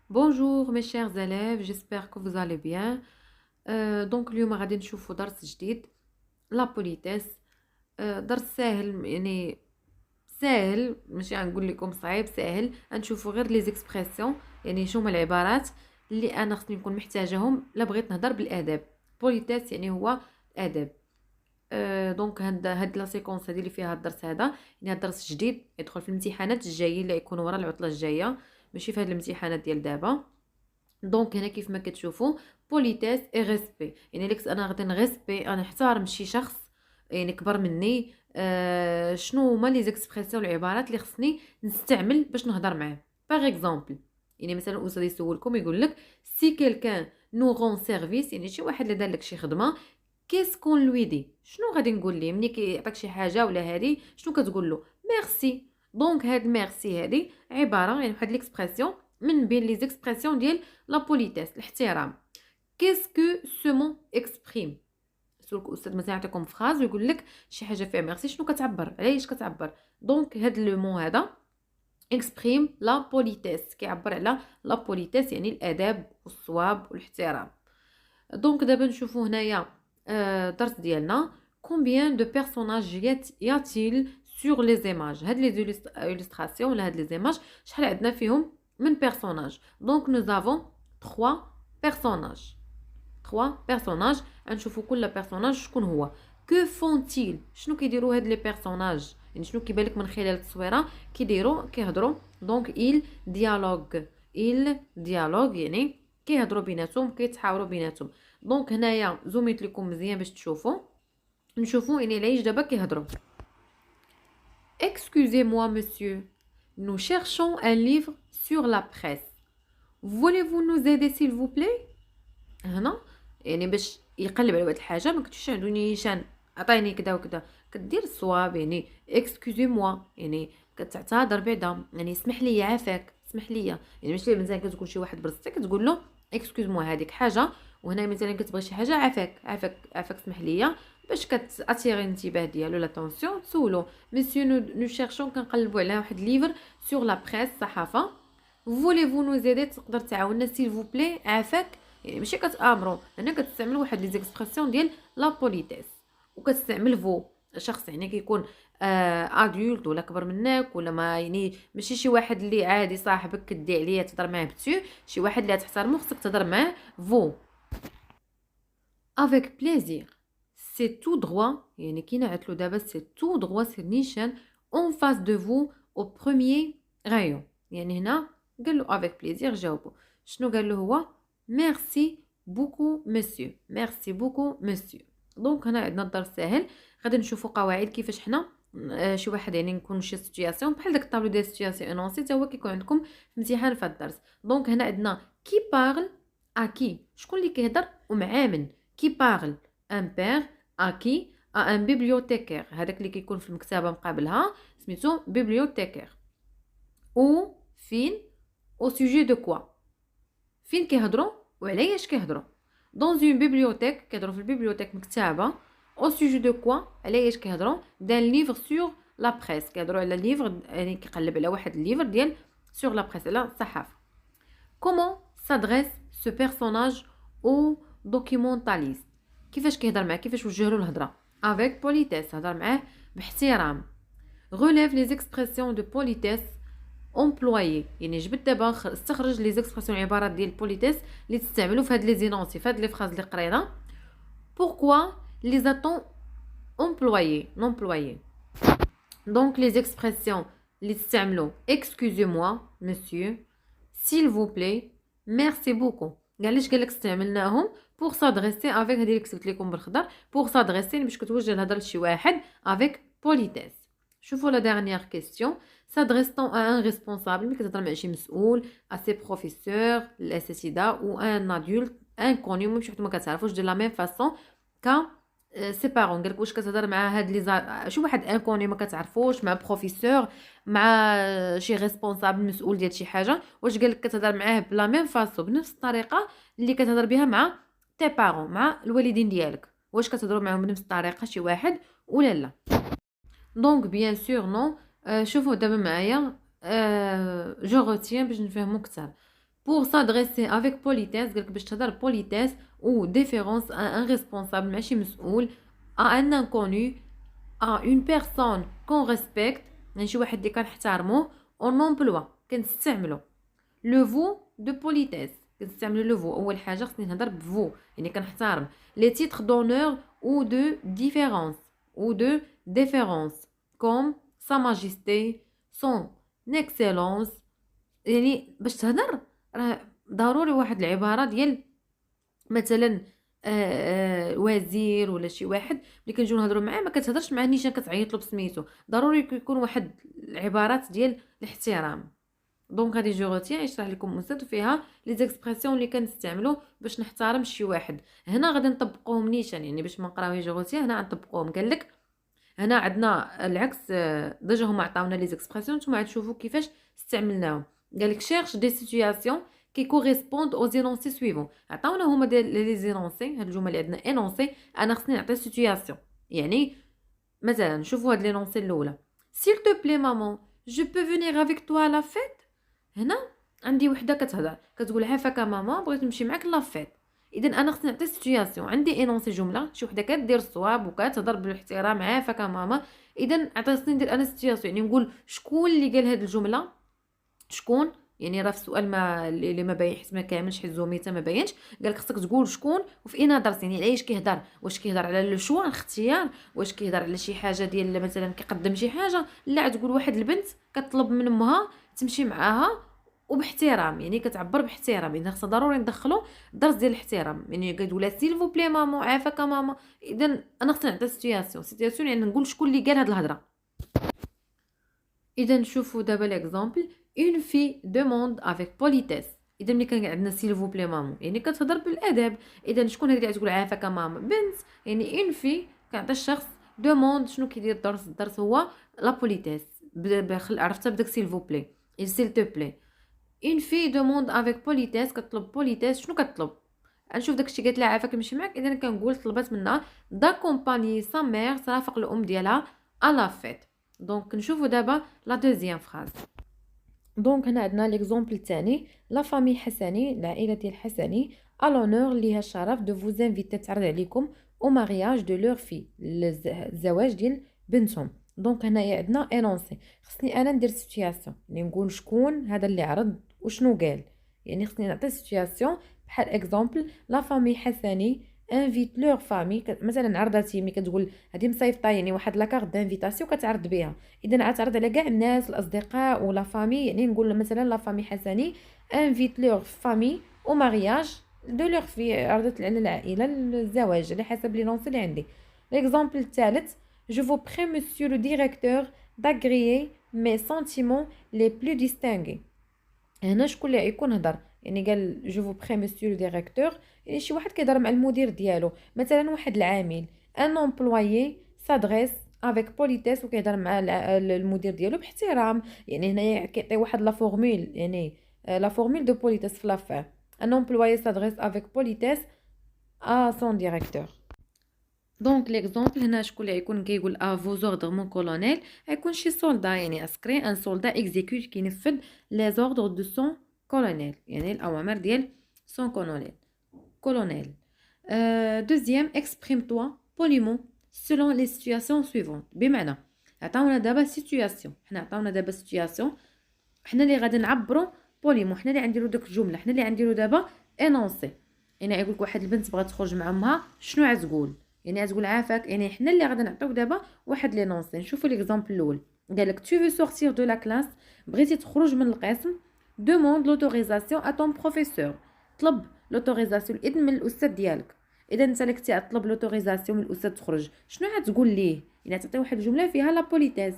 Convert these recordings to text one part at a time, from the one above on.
Bonjour mes chers élèves, j'espère que vous allez bien. Donc اليوم غادي نشوفوا درس جديد لا بوليتيس. درس ساهل يعني ساهل، ماشي غنقول لكم صعيب، ساهل. غنشوفوا غير لي زيكسبرسيون، يعني شنو هما العبارات اللي انا خصني نكون محتاجاهم لا بغيت نهضر بالاداب. بوليتيس يعني هو الاداب. دونك هاد لا سيكونس هادي اللي فيها الدرس هذا، يعني هاد الدرس جديد يدخل في الامتحانات الجايين اللي يكونوا ورا العطله الجايه، ماشي في هاد الامتحانات ديال دابا. دونك هنا كيف ما كتشوفوا بوليتيس اي ريسبي، يعني ليك انا غادي نغيسبي، انا نحترم شي شخص يعني كبر مني. شنو هما لي زيكسبرسيون العبارات اللي خصني نستعمل باش نهضر معاه؟ باغ اكزومبل، يعني مثلا استاذ يسولكم يقول لك سي كيلكان نو رون سيرفيس، يعني شي واحد اللي دار لك شي خدمه، كيسكون لوي دي، شنو غادي نقول ليه ملي كيعطيك شي حاجه ولا هادي؟ شنو كتقول له؟ ميرسي. دونك هاد ميرسي هادي عباره، يعني واحد ليكسبرسيون من بين لي زيكسبرسيون ديال لا بوليتيس، الاحترام. qu'est-ce que ce mot exprime؟ سولك استاذ مثلا يعطيكم فراز ويقول لك شي حاجه فيها ميرسي، شنو كتعبر؟ علاش كتعبر؟ دونك هاد لو مو هذا exprime لا بوليتيس، كيعبر على لا بوليتيس، يعني الاداب والصواب والاحترام. دونك دابا نشوفوا هنايا الدرس ديالنا. combien de personnages y a-t-il sur les images؟ هاد لي illustration ولا هاد لي images شحال عندنا فيهم من بيرسوناج؟ دونك nous avons 3 personnages. 3 personnages. غنشوفوا كل بيرسوناج شكون هو. que font-ils؟ شنو كيديروا هاد لي بيرسوناج؟ يعني شنو كيبان لك من خلال التصويره؟ كيهضروا. دونك il dialogue. il dialogue يعني كيهضروا بيناتهم، كيتحاوروا بيناتهم. دونك هنايا زوميت لكم مزيان باش تشوفوا. نشوفوا يعني علاش دابا كيهضروا. Excusez-moi monsieur, nous cherchons un livre sur la presse. Voulez-vous nous aider s'il vous plaît؟ هنا يعني باش يقلب على واحد الحاجه، ما كنتش عنده نيشان عطيني كذا وكذا، كدير الصواب يعني اكسكوزي موا، يعني كتعتذر بعدا، يعني اسمح لي، عافاك، اسمح لي. يعني ماشي مثلا كتقول شي واحد برصتك كتقول له اكسكوز موا هذيك حاجه، وهنا مثلا كتبغي شي حاجه عافاك عافاك عافاك اسمح لي، باش كتاتيري الانتباه ديالو لاتونسيون. سولو مسيو نو شيرشون، كنقلبوا على واحد ليفر سور لا بريس، صحافه. فوليفو نو زيدي، تقدر تعاوننا سيل فو بلي، عافاك. يعني ماشي كتامروا، هنا كتستعمل واحد لي زيكسبرسيون ديال لا بوليتيس، وكتستعمل فو شخص يعني كيكون ادولت ولا كبر منك، ولا ما يعني ماشي شي واحد اللي عادي صاحبك كدي عليه تهضر معاه بتو، شي واحد اللي تحترمو خصك تهضر معاه فو. افيك بليزير، سي تو دروا، يعني كي نعتلو دابا سي تو دروا سير نيشان اون فاس دو فو او بروميير رايون. يعني هنا قال له افيك بليزير، جاوبو. شنو قال له هو؟ ميرسي بوكو مسيو، ميرسي بوكو مسيو. دونك هنا عندنا الدرس ساهل. غادي نشوفوا قواعد كيفاش حنا شي واحد يعني نكون شي سيتوياسيون بحال داك الطابلو ديال سيتوياسيون انونسي حتى هو كيكون عندكم في امتحان في الدرس. دونك هنا عندنا كي بارل اكي، شكون اللي كيهضر ومع من؟ كي بارل ان بير اكي ان بيبليوتيكير، هذاك اللي كيكون في المكتبه مقابلها سميتو بيبليوتيكير. او فين؟ او سوجي دو كوا، فين كيهضروا وعلاش كيهضروا؟ دون اون بيبليوتيك، كيهضروا في البيبليوتيك مكتبه. او سوجي دو كوا، علاش كيهضروا؟ دان ليفر سور لا بريس، كيهضروا على ليفر، يعني كيقلب على واحد الليفر ديال سور لا بريس، على الصحافه. كومون سادريس سو بيرسوناج او دوكيومونتاليست، كيفاش كيهضر معاه، كيفاش وجه له الهضره؟ افيك بوليتيس، هضر معاه باحترام. relève les expressions de politesse امبلويي، يعني جبت دابا استخرج لي زيكسبرسيون عبارات ديال بوليتيس اللي تستعملوا في هاد لي زينونسي، في هاد لي فراز اللي قرينا. pourquoi les a-t-on employés نومبلويي؟ دونك لي زيكسبرسيون اللي تستعملوا excusez moi monsieur, s'il vous plaît, merci beaucoup. علاش قال لك استعملناهم؟ pour s'adresser avec، هذه اللي كتبت لكم بالخضر، pour s'adresser باش كتوجه الهضره لشي واحد avec politesse. شوفوا لا dernière question. s'adresse-t-on à un responsable، ملي كتهضر مع شي مسؤول، à ses professeurs الاساتذه، ou un adulte inconnu، ماشي حتى ما كتعرفوش، de la même façon ك سي بارون. قالك واش كتهضر مع هاد لي شي واحد انكوني ما كتعرفوش، مع بروفيسور، مع شي ريسبونسابل مسؤول ديال شي حاجه، واش قالك كتهضر معاه بلا ميم فاسو، بنفس الطريقه اللي كتهضر بها مع تي بارون، مع الوالدين ديالك؟ واش كتهضروا معاهم بنفس الطريقه شي واحد ولا لا؟ دونك بيان سور نو. شوفوا دابا معايا جو روتيان باش نفهمو كثر. pour s'adresser avec politesse قالك باش تهضر politesse ou déférence à un responsable ماشي مسؤول à un inconnu à une personne qu'on respecte يعني شي واحد اللي كنحترموه on emploie كنستعملو le vous de politesse كنستعملو le vous اول حاجه خصني نهضر بفو يعني كنحترم les titres d'honneur ou de différence ou de déférence comme sa majesté son excellence يعني باش تهضر راه ضروري واحد العباره ديال مثلا وزير ولا شي واحد ملي كنجيو نهضروا معاه ما كتهضرش معاه نيشان كتعيط له بسميتو ضروري يكون واحد العبارات ديال الاحترام دونك هذه جو روتيان يشرح لكم استاذ فيها لي زيكسبرسيون اللي كنستعملو باش نحترم شي واحد هنا غادي نطبقوهم نيشان يعني باش ما نقراوش جو روتيان هنا غنطبقوهم قال لك هنا عندنا العكس ديجا هما عطاونا لي زيكسبرسيون نتوما غتشوفوا كيفاش استعملناهم قال لك cherche des situations qui correspondent aux énoncés suivants عطاونا هما لي زينونسي هاد الجمل اللي عندنا énoncé انا خصني نعطي سيتوياسيون يعني مثلا شوفوا هاد لينونسي الاولى s'il te plaît maman je peux venir avec toi à la fête هنا عندي وحده كتهضر كتقول عافاك ماما بغيت نمشي معاك لافيت اذا انا خصني نعطي سيتوياسيون عندي اينونسي جمله شي وحده كدير الصواب وكتهضر بالاحترام عافاك ماما اذا خصني ندير انا سيتوياسيون يعني نقول شكون اللي قال هاد الجمله شكون يعني راه في السؤال ما اللي ما باين حيت ما كاملش حيت زوميته ما باينش قالك خصك تقول شكون وفي اين هضرت يعني علاش كيهضر واش كيهضر على لو شوا الاختيار واش كيهضر على شي حاجه ديال مثلا كيقدم شي حاجه لا تقول واحد البنت كطلب من امها تمشي معاها وباحترام يعني كتعبر باحترام اذا خصها ضروري ندخلو درس ديال الاحترام يعني كتقول سيل فو بلي ماما عافاك ماما اذا انا خصني نعطي سيتوياسيون يعني نقول شكون اللي قال هاد الهضره اذا نشوفوا دابا ليكزامبل une fille demande avec politesse اذا ملي كان عندنا سيل فو بلي ماما يعني كتهضر بالادب اذا شكون هذه اللي تقول عافاك ماما بنت يعني une fille كنعطي الشخص دوموند شنو كيدير الدرس هو لا بوليتيس عرفتها بداك سيل فو بلي سيل تو بلي une fille demande avec politesse كتطلب politesse شنو كتطلب نشوف داكشي قالت لها عافاك نمشي معاك اذا كنقول طلبات منها d'accompagner sa mère ترافق الام ديالها à la fête دونك نشوفوا دابا لا دوزيام فراز دونك هنا عندنا ليكزامبل الثاني لا فامي حسني العائله ديال حسني à l'honneur ليها الشرف de vous inviter تعرض عليكم au mariage de leur fille الزواج ديال بنتهم دونك هنايا عندنا انونسي خصني انا ندير سيتوياسيون يعني نقول شكون هذا اللي عرض وشنو قال يعني خصني نعطي سيتوياسيون بحال اكزامبل لا فامي حسني انفيت لور فامي مثلا عرضتي ملي كتقول هذه مصيفطه يعني واحد لاكارت دانفيتاسيون كتعرض بها اذا غتعرض على كاع الناس الاصدقاء ولا فامي يعني نقول مثلا لا فامي حسني انفيت لور فامي او مارياج دو لور في عرضت على العائله الزواج على حسب لي نونس اللي عندي ليكزامبل الثالث je vous prie monsieur le directeur d'agréer mes sentiments les plus distingués هنا شكون اللي يكون هضر يعني قال جو فو بري مسيو لو ديريكتور يعني شي واحد كيهضر مع المدير ديالو مثلا واحد العامل ان امبلويي سادريس افيك بوليتيس وكيهضر مع المدير ديالو باحترام يعني هنايا كيعطي واحد لا فورمول يعني لا فورمول دو بوليتيس في لافير ان امبلويي سادريس افيك بوليتيس ا سون ديريكتور دونك ليكزامبل هنا شكون اللي يكون كيقول ا فو زوردر مون كولونيل يكون شي سولدا يعني عسكري ان سولدا اكزيكوت كينفذ لي زوردر دو سون كولونيل يعني الاوامر ديال سون كولونيل دوزيام اكسبريم توا بوليمون سولون لي سيتوياسيون سويفونت بمعنى عطاونا دابا سيتوياسيون حنا عطاونا دابا سيتوياسيون حنا اللي غادي نعبروا بوليمون حنا اللي غنديروا داك الجمله حنا اللي غنديروا دابا انونسي يعني يقول لك واحد البنت بغات تخرج مع امها شنو غتقول يعني غتقول عافاك يعني حنا اللي غادي نعطيو دابا واحد لي نونسي نشوفوا ليكزامبل الاول قال لك tu veux sortir de la classe بغيتي تخرج من القسم demande l'autorisation à ton professeur طلب لوتوريزاسيون الاذن من الاستاذ ديالك اذا انت اللي كنتي طلب لوتوريزاسيون من الاستاذ تخرج شنو غتقول ليه يعني تعطي واحد الجمله فيها لا بوليتيز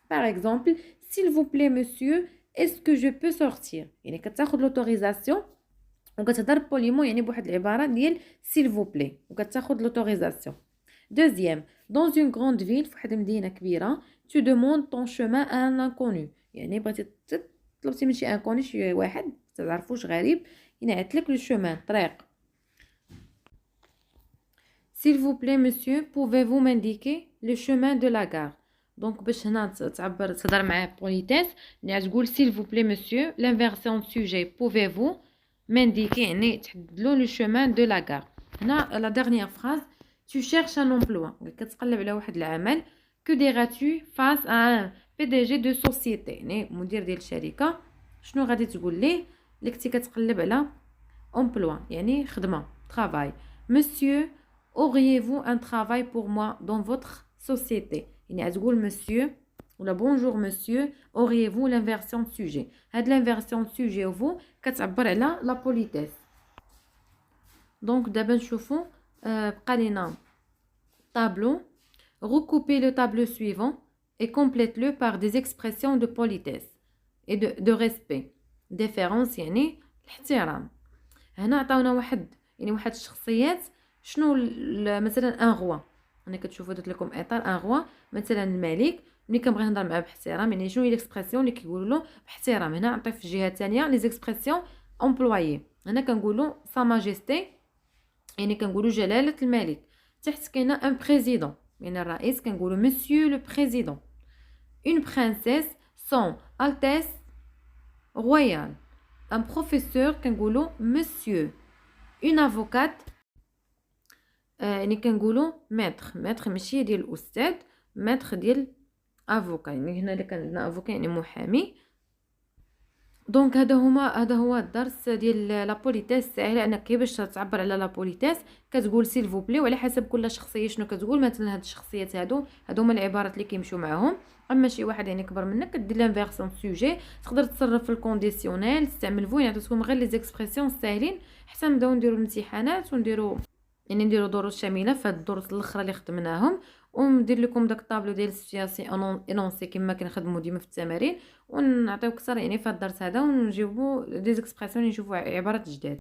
باغ اكزومبل s'il vous plaît monsieur est-ce que je peux sortir يعني كتاخذ لوتوريزاسيون وكتهضر بوليمون يعني بواحد العباره ديال s'il vous plaît وكتاخذ لوتوريزاسيون دوزيام dans une grande ville في واحد المدينه كبيره tu demandes ton chemin à un inconnu يعني بغيتي طلبتي من شي انكوني شي واحد تعرفوش غريب ينعت لك لو شومان الطريق s'il vous plaît monsieur pouvez-vous m'indiquer le chemin de la gare دونك باش هنا تهضر معاه بوليتيس يعني تقول s'il vous plaît monsieur l'inversion de sujet pouvez-vous m'indiquer يعني تحدد له لو chemin de la gare. هنا la dernière phrase tu cherches un emploi كتقلب على واحد العمل. que diras-tu face à un PDG de société يعني مدير ديال الشركة شنو غادي تقول ليه اللي كنتي كتقلب على emploi يعني خدمة travail. monsieur auriez-vous un travail pour moi dans votre société يعني غتقول monsieur ولا bonjour monsieur auriez-vous l'inversion de sujet. هاد l'inversion de sujet vous كتعبر على la politesse. donc دابا نشوفوا بقى لينا tableau. recoupez le tableau suivant et complète-le par des expressions de politesse et de respect. déférence يعني الاحترام. هنا عطاونا واحد الشخصيات شنو مثلا ان غوا. انا كتشوفوا درت لكم اطار ان غوا مثلا الملك ملي كنبغي نهضر معاه باحترام يعني شنو هي ليكسبرسيون اللي كيقولوا له باحترام. هنا نعطي في الجهه الثانيه لي زيكسبرسيون امبلويي. هنا كنقولوا سا ماجيستي يعني كنقولوا جلاله الملك. تحت كاينه ان بريزيدون يعني الرئيس كنقولوا مسيو لو بريزيدون. اون برينسيس سون التيس رويال. ان بروفيسور كنقولوا مسيو. اون افوكات يعني كنقولوا ماتر ماشي ديال الاستاذ ماتر ديال افوكا يعني هنا اللي كان عندنا افوكا يعني محامي. دونك هذا هو الدرس ديال لا بوليتيس. ساهل انك كيفاش تعبر على لا بوليتيس كتقول سيل فو بلي وعلى حسب كل شخصيه شنو كتقول. مثلا هاد الشخصيات هادو هما العبارات اللي كيمشيو معاهم. اما شي واحد يعني كبر منك كدير لانفيرسون سوجي. تقدر تصرف في الكونديسيونيل تستعمل فو. يعني عطيتكم غير لي زيكسبرسيون ساهلين حتى نبداو نديرو الامتحانات ونديرو يعني نديرو دروس شامله في هاد الدروس الاخرى اللي خدمناهم. وندير لكم داك الطابلو ديال السياسي انونسي كما كنخدموا ديما في التمارين ونعطيو اكثر يعني في هاد الدرس هذا ونجيبو دي زيكسبرسيون نشوفوا عبارات جداد.